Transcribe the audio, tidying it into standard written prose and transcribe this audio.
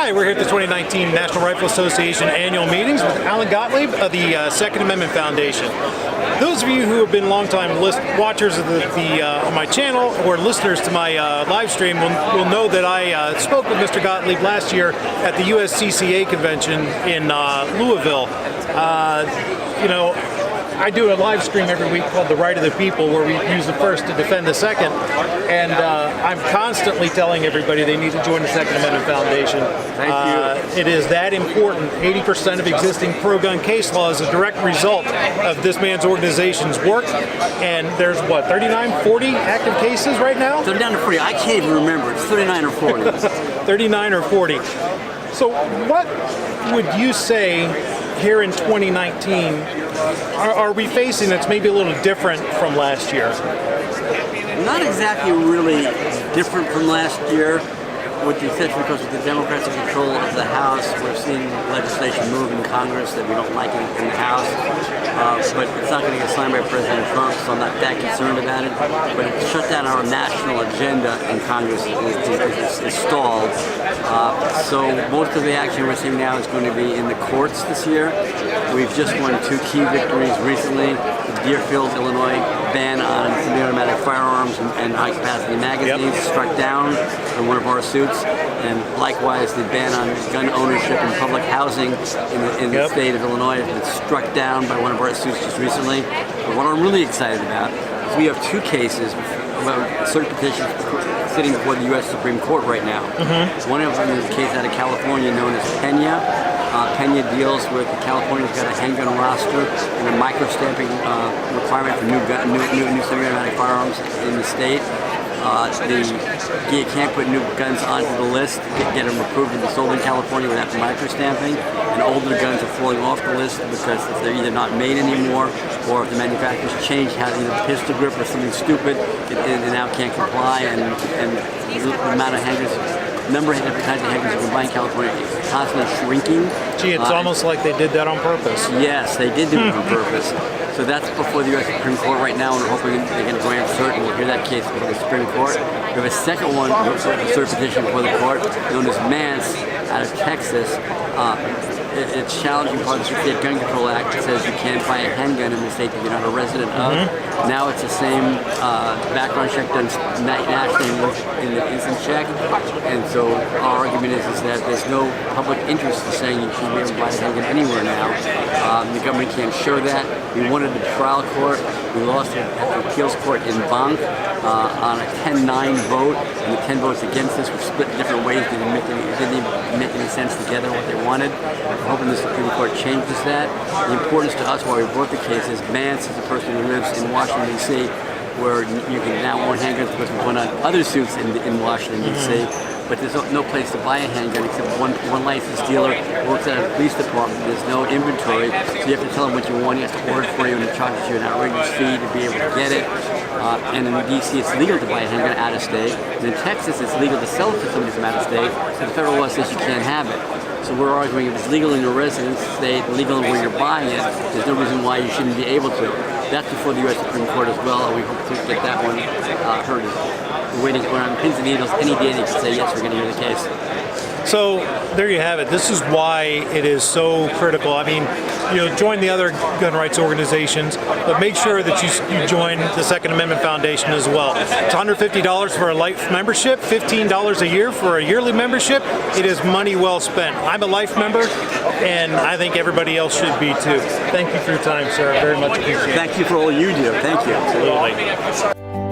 Hi, we're here at the 2019 National Rifle Association Annual Meetings with Alan Gottlieb of the Second Amendment Foundation. Those of you who have been longtime watchers of my channel or listeners to my live stream will know that I spoke with Mr. Gottlieb last year at the USCCA convention in Louisville. I do a live stream every week called The Right of the People, where we use the first to defend the second, and I'm constantly telling everybody they need to join the Second Amendment Foundation. Thank you. It is that important. 80% of existing pro-gun case law is a direct result of this man's organization's work, and there's, what, 39, 40 active cases right now? 39 or 40, I can't even remember. It's 39 or 40. 39 or 40. So what would you say here in 2019 are we facing that's maybe a little different from last year? Not exactly really different from last year, with the exception, because with the Democrats in control of the House, we're seeing legislation move in Congress that we don't like in the House. But it's not going to get signed by President Trump, so I'm not that concerned about it. But it shut down our national agenda in Congress is stalled. So most of the action we're seeing now is going to be in the courts this year. We've just won 2 key victories recently. The Deerfield, Illinois ban on semi-automatic firearms and high-capacity magazines struck down on one of our suits, and likewise the ban on gun ownership in public housing in the state of Illinois has been struck down by one of our suits just recently. But what I'm really excited about is we have 2 cases about cert petitions sitting before the U.S. Supreme Court right now. One of them is a case out of California known as Pena. Pena deals with California's got a handgun roster and a micro-stamping requirement for new semi-automatic firearms in the state. You can't put new guns onto the list, get them approved to be sold in California without the micro-stamping, and older guns are falling off the list because if they're either not made anymore or if the manufacturers change how either the pistol grip or something stupid, they now can't comply, and the amount of number of different kinds of handguns you can buy in California is constantly shrinking. Gee, it's almost like they did that on purpose. Yes, they did do it on purpose. So that's before the U.S. Supreme Court right now, and we're hoping they're going to grant cert, and we'll hear that case before the Supreme Court. We have a second one, a cert petition before the court, known as Mance, out of Texas. It's challenging part of the State Gun Control Act that says you can't buy a handgun in the state that you're not a resident of. Now it's the same background check done nationally in the instant check. And so our argument is that there's no public interest in saying you should be able to buy a handgun anywhere now. The government can't show that. We wanted the trial court. We lost at the appeals court in Bank on a 10-9 vote, and the 10 votes against us were split in different ways. They didn't make any sense together what they wanted. We're hoping the Supreme Court changes that. The importance to us why we brought the case is Mance is a person who lives in Washington, D.C., where you can now own handguns because we've won on other suits in Washington, D.C., but there's no place to buy a handgun except one licensed dealer who works at a police department. There's no inventory, so you have to tell them what you want. He has to order it for you, and he charges you an outrageous fee to be able to get it. And in D.C. it's legal to buy a handgun out of state. And in Texas it's legal to sell it to somebody from out of state, so the federal law says you can't have it. So we're arguing if it's legal in your residence state, legal where you're buying it, there's no reason why you shouldn't be able to. That's before the U.S. Supreme Court as well, and we hope to get that one heard. We're waiting on pins and needles. Any day they can say, yes, we're going to hear the case. So there you have it. This is why it is so critical. I mean, join the other gun rights organizations, but make sure that you join the Second Amendment Foundation as well. It's $150 for a life membership, $15 a year for a yearly membership. It is money well spent. I'm a life member, and I think everybody else should be too. Thank you for your time, sir. I very much appreciate it. Thank you for all you do. Thank you. Absolutely.